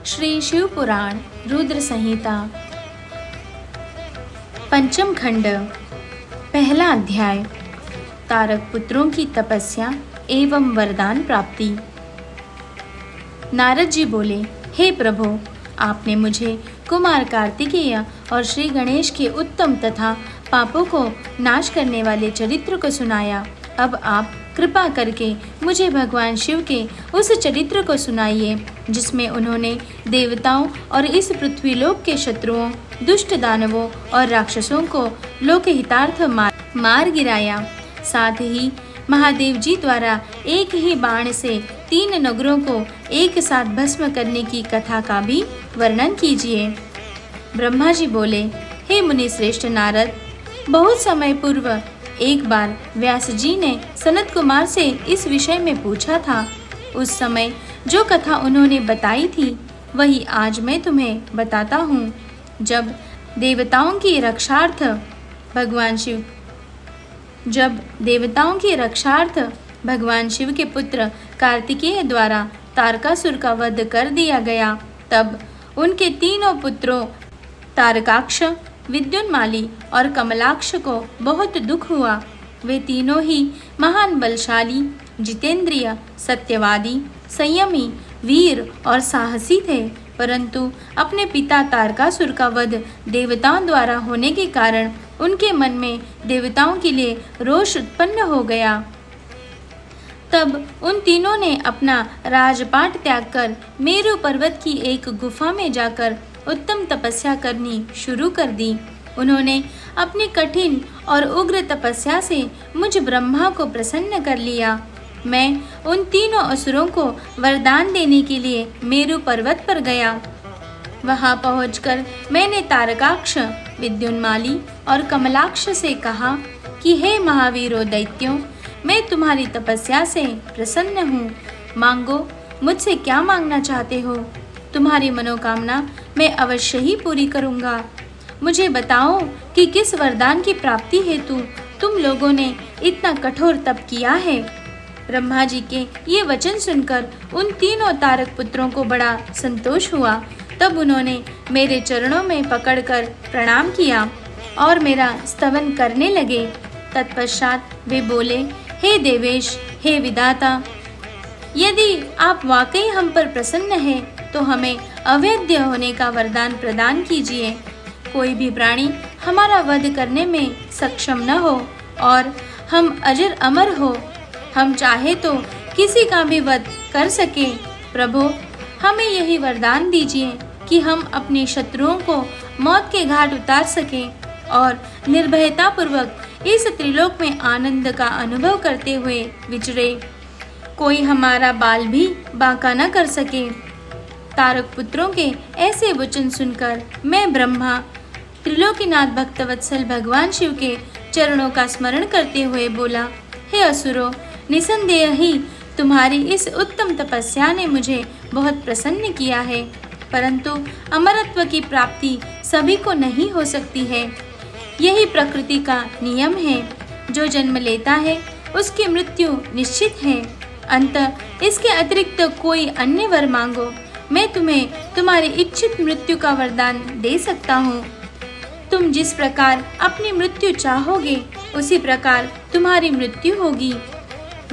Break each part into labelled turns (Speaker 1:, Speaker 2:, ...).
Speaker 1: श्री शिव पुराण रुद्र संहिता पंचम खंड पहला अध्याय तारक पुत्रों की तपस्या एवं वरदान प्राप्ति। नारद जी बोले, हे प्रभु, आपने मुझे कुमार कार्तिकेय और श्री गणेश के उत्तम तथा पापों को नाश करने वाले चरित्र को सुनाया। अब आप कृपा करके मुझे भगवान शिव के उस चरित्र को सुनाइए जिसमें उन्होंने देवताओं और इस पृथ्वीलोक के शत्रुओं, दुष्ट दानवों और राक्षसों को लोकहितार्थ मार गिराया। साथ ही महादेव जी द्वारा एक ही बाण से 3 नगरों को एक साथ भस्म करने की कथा का भी वर्णन कीजिए। ब्रह्मा जी बोले, हे मुनि श्रेष्ठ नारद, बहुत समय पूर्व एक बार व्यास जी ने सनत कुमार से इस विषय में पूछा था। उस समय जो कथा उन्होंने बताई थी वही आज मैं तुम्हें बताता हूँ। जब देवताओं की रक्षार्थ भगवान शिव के पुत्र कार्तिकेय द्वारा तारकासुर का वध कर दिया गया, तब उनके तीनों पुत्रों तारकाक्ष, विद्युन्माली और कमलाक्ष को बहुत दुख हुआ। वे तीनों ही महान बलशाली, जितेंद्रिय, सत्यवादी, संयमी, वीर और साहसी थे, परंतु अपने पिता तारकासुर का वध देवताओं द्वारा होने के कारण उनके मन में देवताओं के लिए रोष उत्पन्न हो गया। तब उन तीनों ने अपना राजपाट त्याग कर मेरु पर्वत की एक गुफा में जाकर उत्तम तपस्या करनी शुरू कर दी। उन्होंने अपनी कठिन और उग्र तपस्या से मुझ ब्रह्मा को प्रसन्न कर लिया। मैं उन तीनों असुरों को वरदान देने के लिए मेरु पर्वत पर गया। वहां पहुंचकर मैंने तारकाक्ष, विद्युन्माली और कमलाक्ष से कहा कि हे महावीरों दैत्यों, मैं तुम्हारी तपस्या से प्रसन्न हूँ। मांगो, मुझसे क्या मांगना चाहते हो? तुम्हारी मनोकामना मैं अवश्य ही पूरी करूँगा। मुझे बताओ कि किस वरदान की प्राप्ति हेतु तुम लोगों ने इतना कठोर तप किया है। ब्रह्मा जी के ये वचन सुनकर उन तीनों तारक पुत्रों को बड़ा संतोष हुआ। तब उन्होंने मेरे चरणों में पकड़कर प्रणाम किया और मेरा स्तवन करने लगे। तत्पश्चात वे बोले, हे देवेश, हे विधाता, यदि आप वाकई हम पर प्रसन्न हैं तो हमें अवैध होने का वरदान प्रदान कीजिए। कोई भी प्राणी हमारा वध करने में सक्षम न हो और हम अजर अमर हो। हम चाहे तो किसी का भी वध कर सके। प्रभु, हमें यही वरदान दीजिए कि हम अपने शत्रुओं को मौत के घाट उतार सकें और निर्भयता पूर्वक इस त्रिलोक में आनंद का अनुभव करते हुए विचरे। कोई हमारा बाल भी बांका न कर सके। तारक पुत्रों के ऐसे वचन सुनकर मैं ब्रह्मा त्रिलोकीनाथ भक्तवत्सल भगवान शिव के चरणों का स्मरण करते हुए बोला, हे असुरों, निसंदेह ही तुम्हारी इस उत्तम तपस्या ने मुझे बहुत प्रसन्न किया है, परंतु अमरत्व की प्राप्ति सभी को नहीं हो सकती है। यही प्रकृति का नियम है। जो जन्म लेता है उसकी मृत्यु निश्चित है। अंततः इसके अतिरिक्त कोई अन्य वर मांगो, मैं तुम्हें तुम्हारी इच्छित मृत्यु का वरदान दे सकता हूँ। तुम जिस प्रकार अपनी मृत्यु चाहोगे उसी प्रकार तुम्हारी मृत्यु होगी।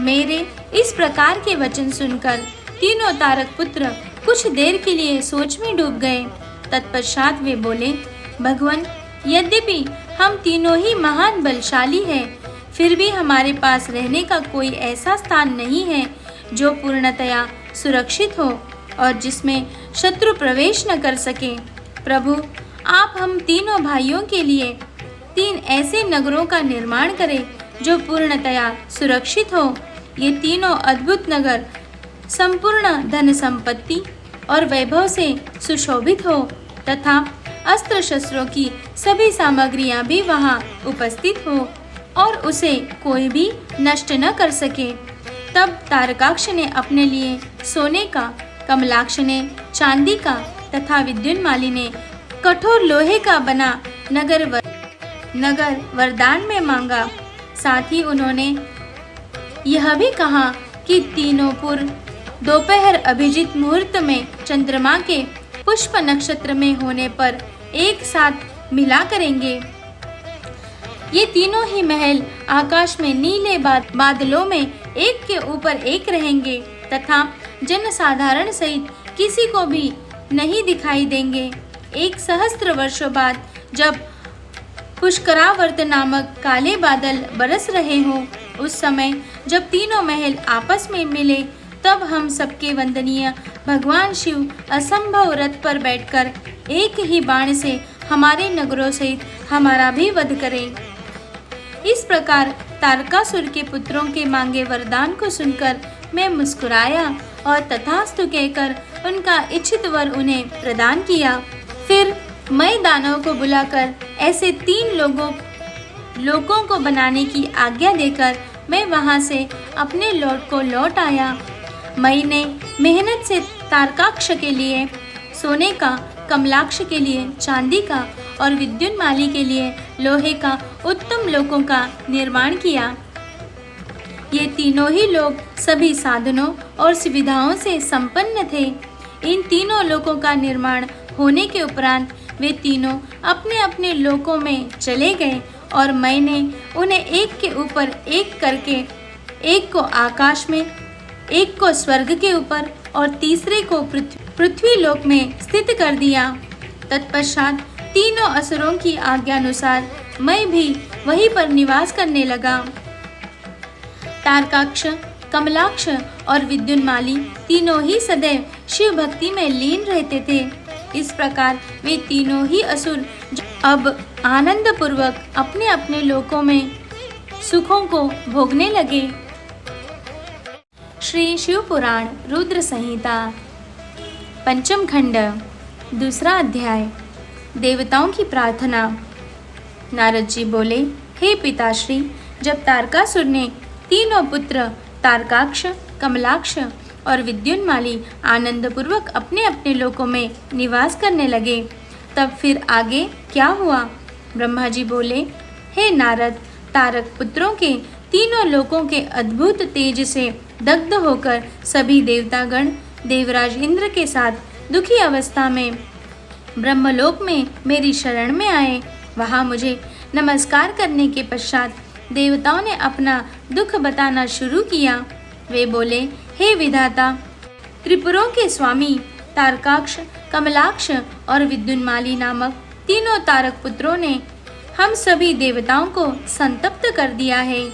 Speaker 1: मेरे इस प्रकार के वचन सुनकर तीनों तारक पुत्र कुछ देर के लिए सोच में डूब गए। तत्पश्चात वे बोले, भगवान, यद्यपि हम तीनों ही महान बलशाली हैं, फिर भी हमारे पास रहने का कोई ऐसा स्थान नहीं है जो पूर्णतया सुरक्षित हो और जिसमें शत्रु प्रवेश न कर सके। प्रभु, आप हम तीनों भाइयों के लिए 3 ऐसे नगरों का निर्माण करें जो पूर्णतया सुरक्षित हो। ये तीनों अद्भुत नगर संपूर्ण धन संपत्ति और वैभव से सुशोभित हो तथा अस्त्र शस्त्रों की सभी सामग्रियां भी वहां उपस्थित हो और उसे कोई भी नष्ट न कर सके। तब तारकाक्ष ने अपने लिए सोने का, कमलाक्ष ने चांदी का तथा विद्युन्माली ने कठोर लोहे का बना नगर वरदान में मांगा। साथ ही उन्होंने यह भी कहा कि तीनों पुर दोपहर अभिजीत मुहूर्त में चंद्रमा के पुष्प नक्षत्र में होने पर एक साथ मिला करेंगे। ये तीनों ही महल आकाश में नीले बादलों में एक के ऊपर एक रहेंगे तथा जनसाधारण सहित किसी को भी नहीं दिखाई देंगे। 1 सहस्त्र वर्षों बाद जब पुष्करावर्त नामक काले बादल बरस रहे हों, उस समय जब तीनों महल आपस में मिले, तब हम सबके वंदनीय भगवान शिव असंभव रथ पर बैठकर एक ही बाण से हमारे नगरों सहित हमारा भी वध करें। इस प्रकार तारकासुर के पुत्रों के मांगे वरदान को सुनकर मैं मुस्कुराया और तथास्तु कहकर उनका इच्छित वर उन्हें प्रदान किया। फिर मैं दानव को बुलाकर ऐसे 3 लोगों को बनाने की आज्ञा देकर मैं वहां से अपने लौट आया। मई ने मेहनत से तारकाक्ष के लिए सोने का, कमलाक्ष के लिए चांदी का और विद्युन्माली के लिए लोहे का उत्तम लोकों का निर्माण किया। ये तीनों ही लोग सभी साधनों और सुविधाओं से संपन्न थे। इन तीनों लोकों का निर्माण होने के उपरांत वे तीनों अपने अपने लोकों में चले गए और मैंने उन्हें एक के ऊपर एक करके, एक को आकाश में, एक को स्वर्ग के ऊपर और तीसरे को पृथ्वी लोक में स्थित कर दिया। तत्पश्चात तीनों असुरों की आज्ञानुसार मैं भी वहीं पर निवास करने लगा। तारकाक्ष, कमलाक्ष और विद्युन्माली तीनों ही सदैव शिव भक्ति में लीन रहते थे। इस प्रकार वे तीनों ही असुर अब आनंद पूर्वक अपने अपने लोकों में सुखों को भोगने लगे। श्री शिव पुराण रुद्र संहिता पंचम खंड, दूसरा अध्याय। देवताओं की प्रार्थना। नारद जी बोले, हे पिताश्री, जब तारकासुर ने तीनों पुत्र तारकाक्ष, कमलाक्ष और विद्युन्माली आनंद पूर्वक अपने अपने लोकों में निवास करने लगे, तब फिर आगे क्या हुआ? ब्रह्मा जी बोले, हे नारद, तारक पुत्रों के तीनों लोकों के अद्भुत तेज से दग्ध होकर सभी देवतागण देवराज इंद्र के साथ दुखी अवस्था में ब्रह्मलोक में मेरी शरण में आए। वहाँ मुझे नमस्कार करने के पश्चात देवताओं ने अपना दुख बताना शुरू किया। वे बोले, हे विधाता, त्रिपुरों के स्वामी तारकाक्ष, कमलाक्ष और विद्युन्माली नामक तीनों तारक पुत्रों ने हम सभी देवताओं को संतप्त कर दिया है।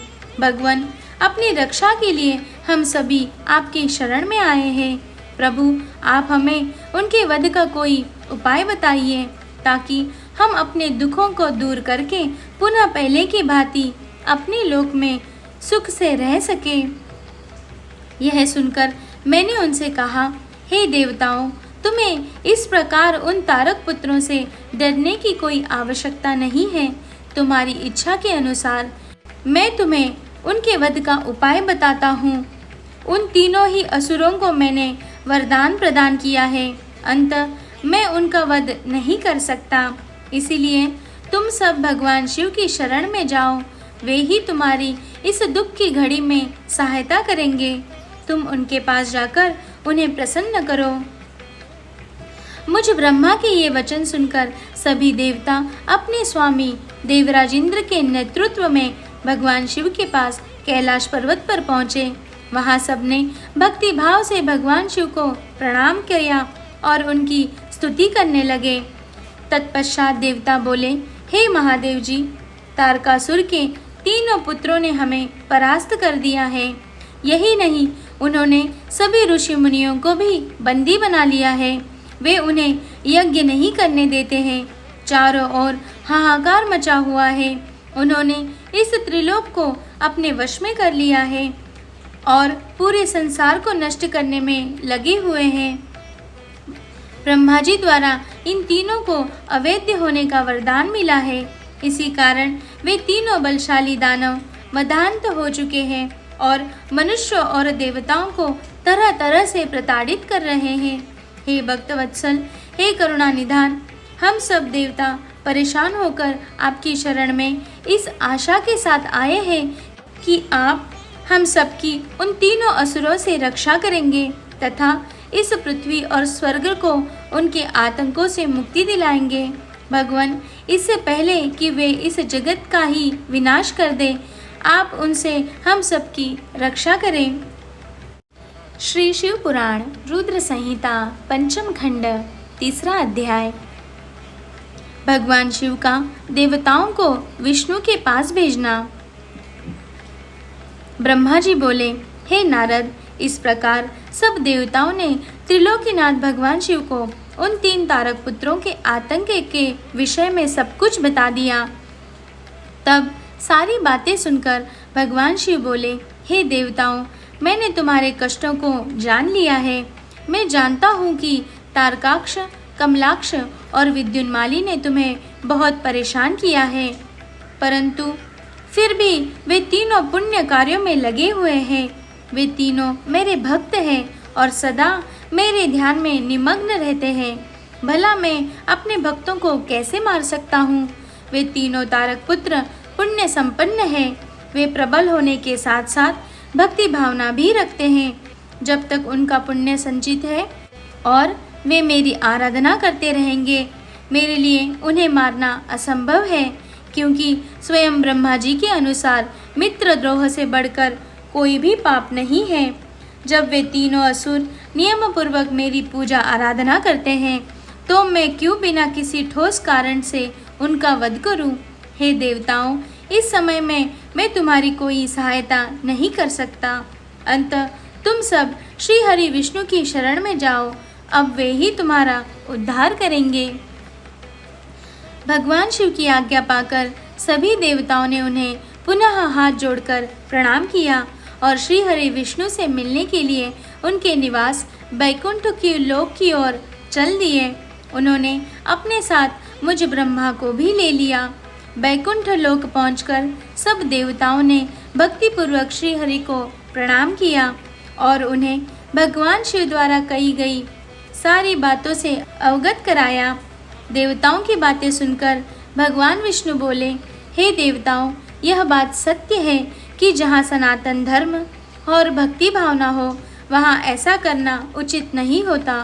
Speaker 1: भगवान, अपनी रक्षा के लिए हम सभी आपकी शरण में आए हैं। प्रभु, आप हमें उनके वध का कोई उपाय बताइए ताकि हम अपने दुखों को दूर करके पुनः पहले की भांति अपने लोक में सुख से रह सके। यह सुनकर मैंने उनसे कहा, हे देवताओं, तुम्हें इस प्रकार उन तारक पुत्रों से डरने की कोई आवश्यकता नहीं है। तुम्हारी इच्छा के अनुसार मैं तुम्हें उनके वध का उपाय बताता हूँ। उन तीनों ही असुरों को मैंने वरदान प्रदान किया है, अतः मैं उनका वध नहीं कर सकता। इसीलिए तुम सब भगवान शिव की शरण में जाओ, वे ही तुम्हारी इस दुख की घड़ी में सहायता करेंगे। तुम उनके पास जाकर उन्हें प्रसन्न करो। मुझ ब्रह्मा के ये वचन सुनकर सभी देवता अपने स्वामी देवराज इंद्र के नेतृत्व में भगवान शिव के पास कैलाश पर्वत पर पहुँचे। वहाँ सबने भक्ति भाव से भगवान शिव को प्रणाम किया और उनकी स्तुति करने लगे। तत्पश्चात देवता बोले, हे महादेव जी, तारकासुर के तीनों पुत्रों ने हमें परास्त कर दिया है। यही नहीं, उन्होंने सभी ऋषि मुनियों को भी बंदी बना लिया है। वे उन्हें यज्ञ नहीं करने देते हैं। चारों ओर हाहाकार मचा हुआ है। उन्होंने इस त्रिलोक को अपने वश में कर लिया है और पूरे संसार को नष्ट करने में लगे हुए हैं। ब्रह्मा जी द्वारा इन तीनों को अवैध होने का वरदान मिला है। इसी कारण वे तीनों बलशाली दानव मदान्त हो चुके हैं और मनुष्यों और देवताओं को तरह तरह से प्रताड़ित कर रहे हैं। हे भक्तवत्सल, हे करुणा निधान, हम सब देवता परेशान होकर आपकी शरण में इस आशा के साथ आए हैं कि आप हम सबकी उन तीनों असुरों से रक्षा करेंगे तथा इस पृथ्वी और स्वर्ग को उनके आतंकों से मुक्ति दिलाएंगे। भगवान, इससे पहले कि वे इस जगत का ही विनाश कर दे, आप उनसे हम सबकी रक्षा करें। श्री शिव पुराण रुद्र संहिता पंचम खंड तीसरा अध्याय। भगवान शिव का देवताओं को विष्णु के पास भेजना। ब्रह्मा जी बोले, हे नारद, इस प्रकार सब देवताओं ने त्रिलोकीनाथ भगवान शिव को उन 3 तारक पुत्रों के आतंक के विषय में सब कुछ बता दिया। तब सारी बातें सुनकर भगवान शिव बोले, हे देवताओं, मैंने तुम्हारे कष्टों को जान लिया है। मैं जानता हूँ कि तारकाक्ष, कमलाक्ष और विद्युन्माली ने तुम्हें बहुत परेशान किया है, परंतु फिर भी वे तीनों पुण्य कार्यों में लगे हुए हैं। वे तीनों मेरे भक्त हैं और सदा मेरे ध्यान में निमग्न रहते हैं। भला मैं अपने भक्तों को कैसे मार सकता हूँ? वे तीनों तारक पुत्र पुण्य संपन्न हैं। वे प्रबल होने के साथ साथ भक्ति भावना भी रखते हैं। जब तक उनका पुण्य संचित है और वे मेरी आराधना करते रहेंगे, मेरे लिए उन्हें मारना असंभव है, क्योंकि स्वयं ब्रह्मा जी के अनुसार मित्रद्रोह से बढ़कर कोई भी पाप नहीं है। जब वे तीनों असुर नियम पूर्वक मेरी पूजा आराधना करते हैं, तो मैं क्यों बिना किसी ठोस कारण से उनका वध करूं? हे देवताओं, इस समय में मैं तुम्हारी कोई सहायता नहीं कर सकता। अंततः तुम सब श्री हरि विष्णु की शरण में जाओ, अब वे ही तुम्हारा उद्धार करेंगे। भगवान शिव की आज्ञा पाकर सभी देवताओं ने उन्हें पुनः हाथ जोड़कर प्रणाम किया और श्री हरि विष्णु से मिलने के लिए उनके निवास बैकुंठ की लोक की ओर चल दिए। उन्होंने अपने साथ मुझ ब्रह्मा को भी ले लिया। बैकुंठ लोक पहुंचकर सब देवताओं ने भक्तिपूर्वक श्री हरि को प्रणाम किया और उन्हें भगवान शिव द्वारा कही गई सारी बातों से अवगत कराया। देवताओं की बातें सुनकर भगवान विष्णु बोले, हे देवताओं, यह बात सत्य है कि जहाँ सनातन धर्म और भक्ति भावना हो, वहाँ ऐसा करना उचित नहीं होता।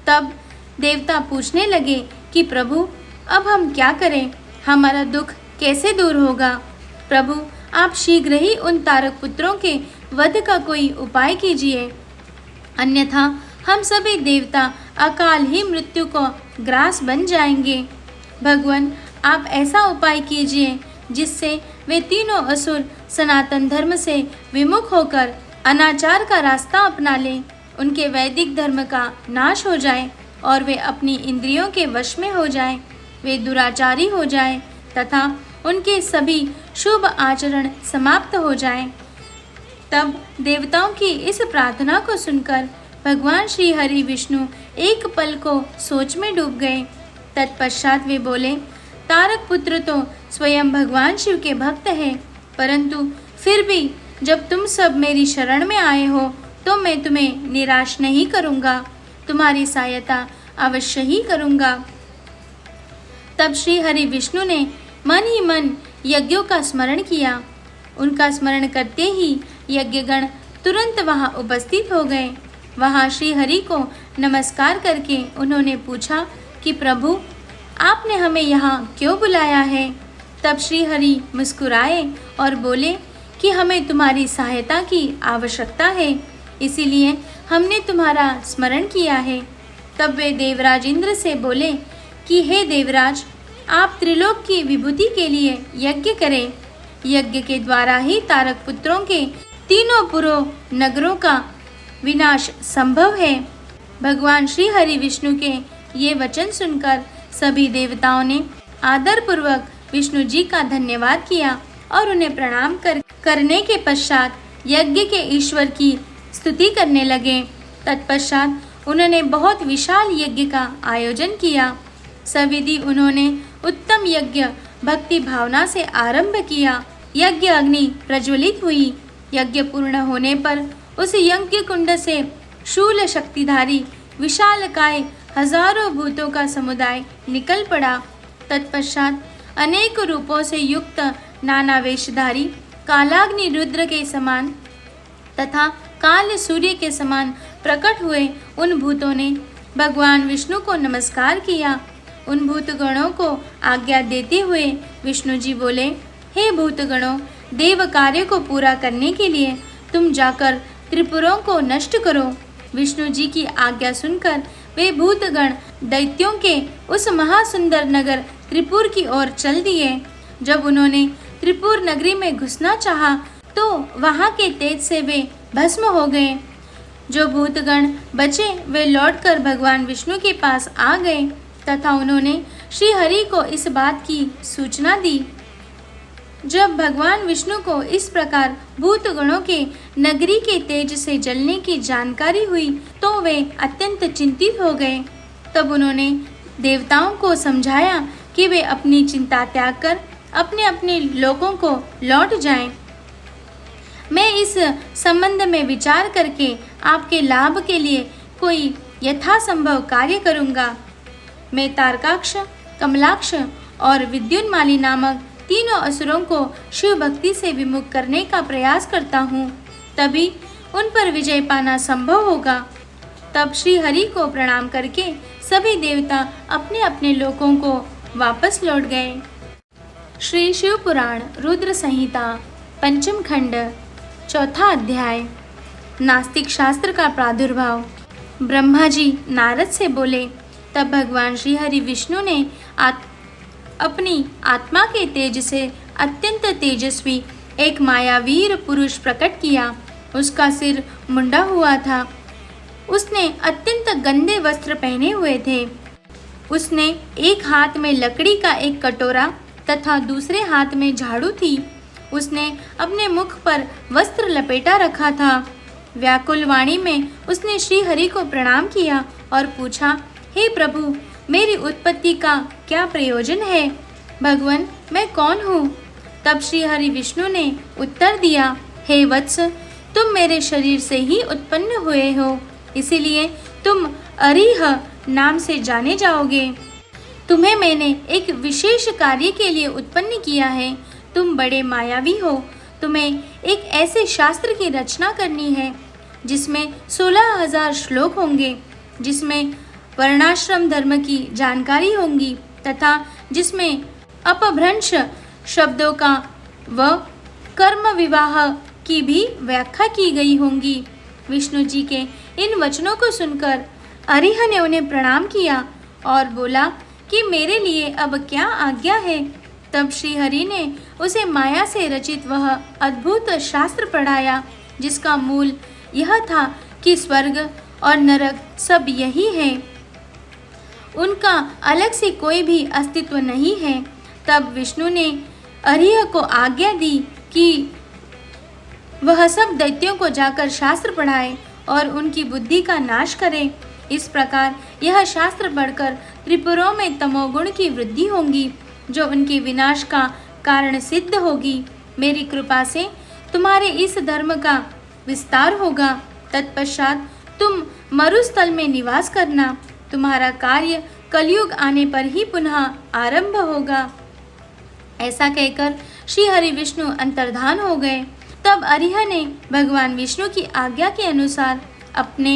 Speaker 1: तब देवता पूछने लगे कि प्रभु, अब हम क्या करें? हमारा दुख कैसे दूर होगा? प्रभु, आप शीघ्र ही उन तारक पुत्रों के वध का कोई उपाय कीजिए, अन्यथा हम सभी देवता अकाल ही मृत्यु को ग्रास बन जाएंगे। भगवान, आप ऐसा उपाय कीजिए जिससे वे तीनों असुर सनातन धर्म से विमुख होकर अनाचार का रास्ता अपना लें, उनके वैदिक धर्म का नाश हो जाए और वे अपनी इंद्रियों के वश में हो जाएं, वे दुराचारी हो जाएं तथा उनके सभी शुभ आचरण समाप्त हो जाएं। तब देवताओं की इस प्रार्थना को सुनकर भगवान श्री हरि विष्णु एक पल को सोच में डूब गए। तत्पश्चात वे बोले, तारक पुत्र तो स्वयं भगवान शिव के भक्त हैं, परंतु फिर भी जब तुम सब मेरी शरण में आए हो तो मैं तुम्हें निराश नहीं करूँगा, तुम्हारी सहायता अवश्य ही करूँगा। तब श्री हरि विष्णु ने मन ही मन यज्ञों का स्मरण किया। उनका स्मरण करते ही यज्ञगण तुरंत वहाँ उपस्थित हो गए। वहाँ श्री हरि को नमस्कार करके उन्होंने पूछा कि प्रभु, आपने हमें यहाँ क्यों बुलाया है? तब श्री हरि मुस्कुराए और बोले कि हमें तुम्हारी सहायता की आवश्यकता है, इसीलिए हमने तुम्हारा स्मरण किया है। तब वे देवराज इंद्र से बोले कि हे देवराज, आप त्रिलोक की विभूति के लिए यज्ञ करें। यज्ञ के द्वारा ही तारक पुत्रों के तीनों पुरों नगरों का विनाश संभव है। भगवान श्री हरि विष्णु के ये वचन सुनकर सभी देवताओं ने आदरपूर्वक विष्णु जी का धन्यवाद किया और उन्हें प्रणाम करने के पश्चात यज्ञ के ईश्वर की स्तुति करने लगे। तत्पश्चात उन्होंने बहुत विशाल यज्ञ का आयोजन किया। सविधि उन्होंने उत्तम यज्ञ भक्ति भावना से आरंभ किया। यज्ञ अग्नि प्रज्वलित हुई। यज्ञ पूर्ण होने पर उस यज्ञ कुंड से शूल शक्तिधारी विशालकाय हजारों भूतों का समुदाय निकल पड़ा। तत्पश्चात अनेक रूपों से युक्त नाना वेशधारी कालाग्नि रुद्र के समान तथा काल सूर्य के समान प्रकट हुए उन भूतों ने भगवान विष्णु को नमस्कार किया। उन भूतगणों को आज्ञा देते हुए विष्णु जी बोले, हे भूतगणों, देव कार्य को पूरा करने के लिए तुम जाकर त्रिपुरों को नष्ट करो। विष्णु जी की आज्ञा सुनकर वे भूतगण दैत्यों के उस महासुंदर नगर त्रिपुर की ओर चल दिए। जब उन्होंने त्रिपुर नगरी में घुसना चाहा तो वहां के तेज से वे भस्म हो गए। जो भूतगण बचे वे लौटकर भगवान विष्णु के पास आ गए तथा उन्होंने श्री हरि को इस बात की सूचना दी। जब भगवान विष्णु को इस प्रकार भूतगणों के नगरी के तेज से जलने की जानकारी हुई तो वे अत्यंत चिंतित हो गए। तब उन्होंने देवताओं को समझाया कि वे अपनी चिंता त्याग कर अपने अपने लोकों को लौट जाएं। मैं इस संबंध में विचार करके आपके लाभ के लिए कोई यथासंभव कार्य करूंगा। मैं तारकाक्ष, कमलाक्ष और विद्युन्माली नामक तीनों असुरों को शिव भक्ति से विमुख करने का प्रयास करता हूँ, तभी उन पर विजय पाना संभव होगा। तब श्री हरि को प्रणाम करके सभी देवता अपने अपने लोकों को वापस लौट गए। श्री शिव पुराण रुद्र संहिता पंचम खंड चौथा अध्याय। नास्तिक शास्त्र का प्रादुर्भाव। ब्रह्मा जी नारद से बोले, तब भगवान श्री हरि विष्णु ने अपनी आत्मा के तेज से अत्यंत तेजस्वी एक मायावीर पुरुष प्रकट किया। उसका सिर मुंडा हुआ था। उसने अत्यंत गंदे वस्त्र पहने हुए थे। उसने एक हाथ में लकड़ी का एक कटोरा तथा दूसरे हाथ में झाड़ू थी। उसने अपने मुख पर वस्त्र लपेटा रखा था। व्याकुल वाणी में उसने श्री हरि को प्रणाम किया और पूछा, हे प्रभु, मेरी उत्पत्ति का क्या प्रयोजन है? भगवान, मैं कौन हूँ? तब श्री हरि विष्णु ने उत्तर दिया, हे वत्स, तुम मेरे शरीर से ही उत्पन्न हुए हो, इसीलिए तुम अरिह नाम से जाने जाओगे। तुम्हें मैंने एक विशेष कार्य के लिए उत्पन्न किया है। तुम बड़े मायावी हो। तुम्हें एक ऐसे शास्त्र की रचना करनी है जिसमें 16,000 श्लोक होंगे, जिसमें वर्णाश्रम धर्म की जानकारी होंगी तथा जिसमें अपभ्रंश शब्दों का व कर्म विवाह की भी व्याख्या की गई होंगी। विष्णु जी के इन वचनों को सुनकर अरिह ने उन्हें प्रणाम किया और बोला कि मेरे लिए अब क्या आज्ञा है। तब श्री हरि ने उसे माया से रचित वह अद्भुत शास्त्र पढ़ाया, जिसका मूल यह था कि स्वर्ग और नरक सब यही है, उनका अलग से कोई भी अस्तित्व नहीं है। तब विष्णु ने अरिह को आज्ञा दी कि वह सब दैत्यों को जाकर शास्त्र पढ़ाए और उनकी बुद्धि का नाश करे। इस प्रकार यह शास्त्र पढ़कर त्रिपुरों में तमोगुण की वृद्धि होगी, जो उनके विनाश का कारण सिद्ध होगी। मेरी कृपा से तुम्हारे इस धर्म का विस्तार होगा। तत्पश्चात तुम मरुस्थल में निवास करना। तुम्हारा कार्य कलयुग आने पर ही पुनः आरंभ होगा। ऐसा कहकर श्री हरि विष्णु अंतर्धान हो गए। तब अरिह ने भगवान विष्णु की आज्ञा के अनुसार अपने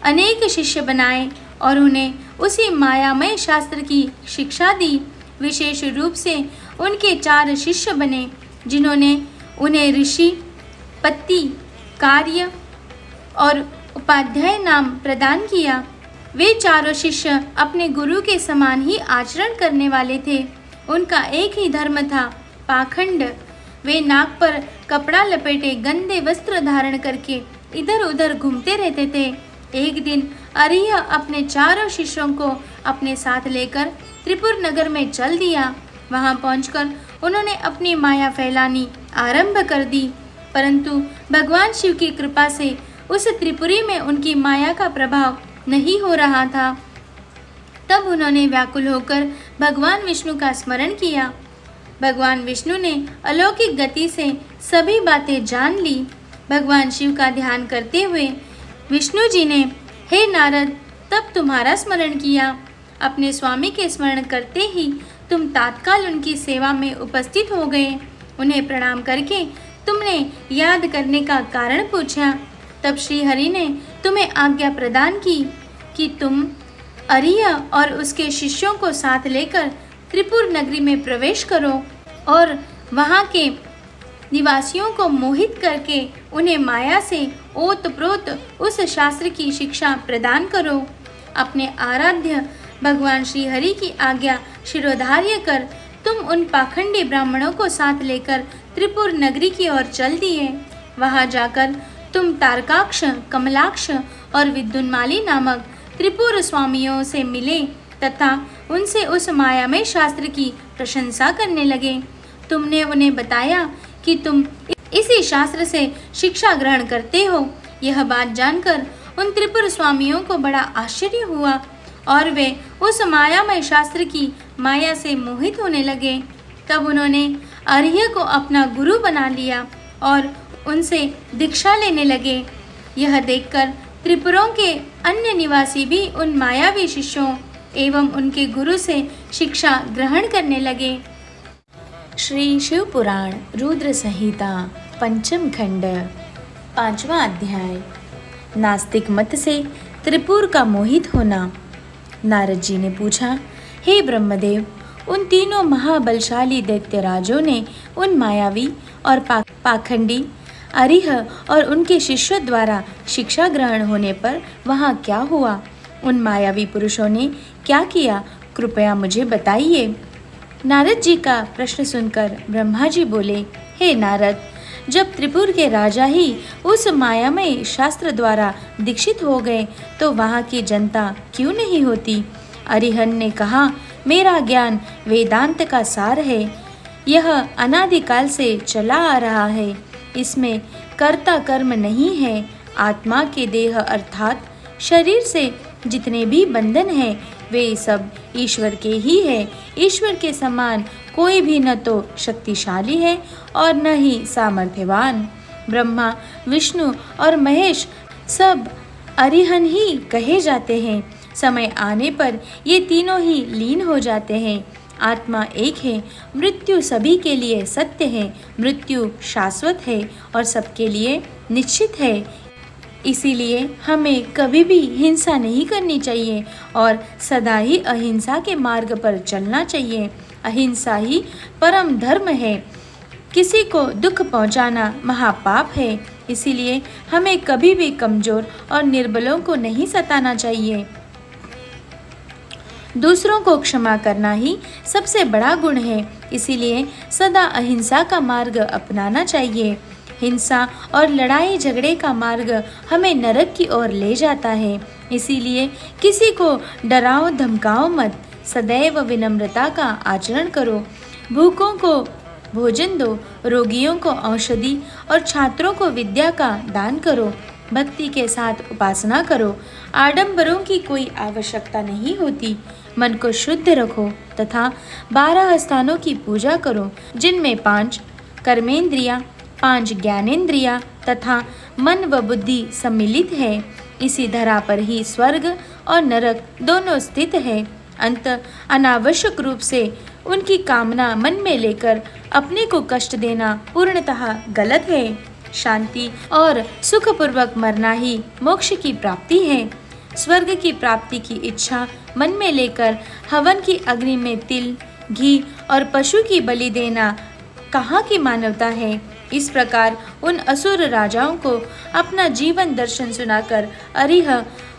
Speaker 1: अनेक शिष्य बनाए और उन्हें उसी मायामय शास्त्र की शिक्षा दी। विशेष रूप से उनके 4 शिष्य बने, जिन्होंने उन्हें ऋषि, पति, कार्य और उपाध्याय नाम प्रदान किया। वे चारों शिष्य अपने गुरु के समान ही आचरण करने वाले थे। उनका एक ही धर्म था, पाखंड। वे नाक पर कपड़ा लपेटे गंदे वस्त्र धारण करके इधर उधर घूमते रहते थे। एक दिन अरिह अपने चारों शिष्यों को अपने साथ लेकर त्रिपुर नगर में चल दिया। वहां पहुंचकर उन्होंने अपनी माया फैलानी आरंभ कर दी, परंतु भगवान शिव की कृपा से उस त्रिपुरी में उनकी माया का प्रभाव नहीं हो रहा था। तब उन्होंने व्याकुल होकर भगवान विष्णु का स्मरण किया। भगवान विष्णु ने अलौकिक गति से सभी बातें जान ली। भगवान शिव का ध्यान करते हुए विष्णु जी ने, हे नारद, तब तुम्हारा स्मरण किया। अपने स्वामी के स्मरण करते ही तुम तात्काल उनकी सेवा में उपस्थित हो गए। उन्हें प्रणाम करके तुमने याद करने का कारण पूछा। तब श्री हरि ने तुम्हें आज्ञा प्रदान की कि तुम अरिय और उसके शिष्यों को साथ लेकर त्रिपुर नगरी में प्रवेश करो और वहाँ के निवासियों को मोहित करके उन्हें माया से ओतप्रोत उस शास्त्र की शिक्षा प्रदान करो। अपने आराध्य भगवान श्री हरि की आज्ञा शिरोधार्य कर तुम उन पाखंडी ब्राह्मणों को साथ लेकर त्रिपुर नगरी की ओर चल दिए। वहां जाकर तुम तारकाक्ष, कमलाक्ष और विद्युन्माली नामक त्रिपुर स्वामियों से मिले तथा उनसे उस मायामय शास्त्र की प्रशंसा करने लगे। तुमने उन्हें बताया कि तुम इसी शास्त्र से शिक्षा ग्रहण करते हो। यह बात जानकर उन त्रिपुर स्वामियों को बड़ा आश्चर्य हुआ और वे उस मायामय शास्त्र की माया से मोहित होने लगे। तब उन्होंने अर्ह्य को अपना गुरु बना लिया और उनसे दीक्षा लेने लगे। यह देखकर त्रिपुरों के अन्य निवासी भी उन मायावी शिष्यों एवं उनके गुरु से शिक्षा ग्रहण करने लगे। श्री शिव पुराण रुद्र संहिता पंचम खंड 5वां अध्याय। नास्तिक मत से त्रिपुर का मोहित होना। नारद जी ने पूछा, हे ब्रह्मदेव, उन तीनों महाबलशाली दैत्यराजों ने उन मायावी और पाखंडी अरिह और उनके शिष्यों द्वारा शिक्षा ग्रहण होने पर वहाँ क्या हुआ? उन मायावी पुरुषों ने क्या किया? कृपया मुझे बताइए। नारद जी का प्रश्न सुनकर ब्रह्मा जी बोले, हे नारद, जब त्रिपुर के राजा ही उस मायामय शास्त्र द्वारा दीक्षित हो गए तो वहाँ की जनता क्यों नहीं होती? अरिहन ने कहा, मेरा ज्ञान वेदांत का सार है। यह अनादिकाल से चला आ रहा है। इसमें कर्ता कर्म नहीं है। आत्मा के देह अर्थात शरीर से जितने भी बंधन हैं वे सब ईश्वर के ही है। ईश्वर के समान कोई भी न तो शक्तिशाली है और न ही सामर्थ्यवान। ब्रह्मा, विष्णु और महेश सब अरिहन ही कहे जाते हैं। समय आने पर ये तीनों ही लीन हो जाते हैं। आत्मा एक है। मृत्यु सभी के लिए सत्य है। मृत्यु शाश्वत है और सबके लिए निश्चित है। इसीलिए हमें कभी भी हिंसा नहीं करनी चाहिए और सदा ही अहिंसा के मार्ग पर चलना चाहिए। अहिंसा ही परम धर्म है। किसी को दुख पहुंचाना महापाप है। इसीलिए हमें कभी भी कमजोर और निर्बलों को नहीं सताना चाहिए। दूसरों को क्षमा करना ही सबसे बड़ा गुण है। इसीलिए सदा अहिंसा का मार्ग अपनाना चाहिए। हिंसा और लड़ाई झगड़े का मार्ग हमें नरक की ओर ले जाता है। इसीलिए किसी को डराओ धमकाओ मत। सदैव विनम्रता का आचरण करो। भूखों को भोजन दो, रोगियों को औषधि और छात्रों को विद्या का दान करो। भक्ति के साथ उपासना करो। आडंबरों की कोई आवश्यकता नहीं होती। मन को शुद्ध रखो तथा 12 स्थानों की पूजा करो, जिनमें 5 कर्मेंद्रियां, 5 ज्ञानेंद्रियां तथा मन व बुद्धि सम्मिलित है। इसी धरा पर ही स्वर्ग और नरक दोनों स्थित है। अंत अनावश्यक रूप से उनकी कामना मन में लेकर अपने को कष्ट देना पूर्णतः गलत है। शांति और सुखपूर्वक मरना ही मोक्ष की प्राप्ति है। स्वर्ग की प्राप्ति की इच्छा मन में लेकर हवन की अग्नि में तिल, घी और पशु की बलि देना कहाँ की मानवता है। इस प्रकार उन असुर राजाओं को अपना जीवन दर्शन सुनाकर अरिह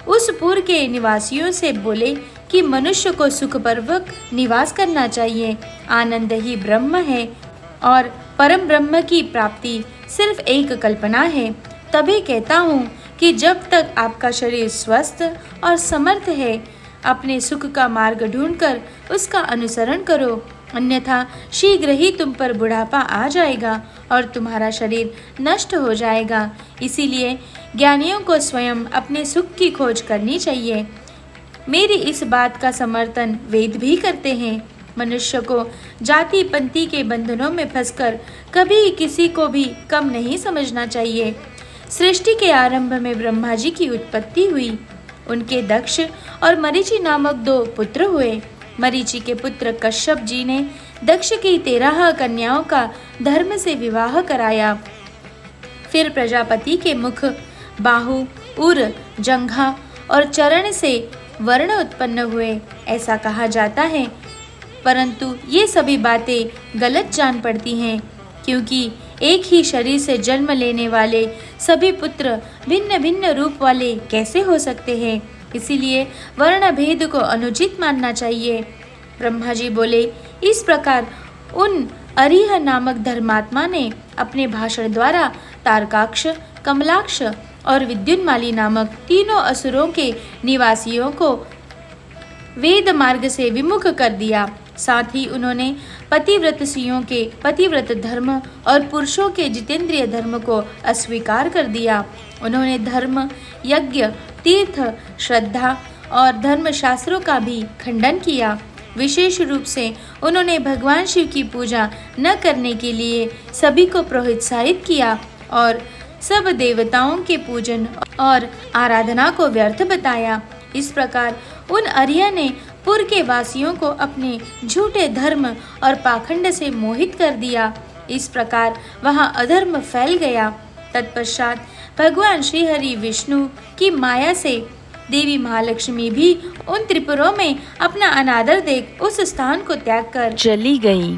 Speaker 1: उस पुर के निवासियों से बोले कि मनुष्य को सुखपूर्वक निवास करना चाहिए। आनंद ही ब्रह्म है और परम ब्रह्म की प्राप्ति सिर्फ एक कल्पना है। तभी कहता हूँ कि जब तक आपका शरीर स्वस्थ और समर्थ है, अपने सुख का मार्ग ढूंढकर उसका अनुसरण करो, अन्यथा शीघ्र ही तुम पर बुढ़ापा आ जाएगा और तुम्हारा शरीर नष्ट हो जाएगा। इसीलिए ज्ञानियों को स्वयं अपने सुख की खोज करनी चाहिए। मेरी इस बात का समर्थन वेद भी करते हैं। मनुष्य को जाति पंथी के बंधनों में फंसकर कभी किसी को भी कम नहीं समझना चाहिए। सृष्टि के आरंभ में ब्रह्मा जी की उत्पत्ति हुई। उनके दक्ष और मरीचि नामक 2 पुत्र हुए। मरीचि के पुत्र कश्यप जी ने दक्ष की 13 कन्याओं का धर्म से विवाह कराया। फिर प्रजापति के मुख बाहु, उर, जंघा और चरण से वर्ण उत्पन्न हुए, ऐसा कहा जाता है। परंतु ये सभी बातें गलत जान पड़ती हैं, क्योंकि एक ही शरीर से जन्म लेने वाले सभी पुत्र भिन्न भिन्न रूप वाले कैसे हो सकते हैं। इसीलिए वर्ण भेद को अनुचित मानना चाहिए। ब्रह्मा जी बोले, इस प्रकार उन अरिह नामक धर्मात्मा ने अपने भाषण द्वारा तारकाक्ष, कमलाक्ष और विद्युन्माली नामक तीनों असुरों के निवासियों को वेद मार्ग से विमुख कर दिया। साथ ही उन्होंने पतिव्रत स्त्रियों के पतिव्रत धर्म और पुरुषों के जितेंद्रिय धर्म को अस्वीकार कर दिया। उन्होंने धर्म, यज्ञ, तीर्थ, श्रद्धा और धर्मशास्त्रों का भी खंडन किया। विशेष रूप से उन्होंने भगवान शिव की पूजा न करने के लिए सभी को प्रोत्साहित किया और सब देवताओं के पूजन और आराधना को व्यर्थ बताया। इस प्रकार उन आर्य ने पुर के वासियों को अपने झूठे धर्म और पाखंड से मोहित कर दिया। इस प्रकार वहां अधर्म फैल गया। तत्पश्चात भगवान श्री हरि विष्णु की माया से देवी महालक्ष्मी भी उन त्रिपुरों में अपना अनादर देख उस स्थान को त्याग कर
Speaker 2: चली गई।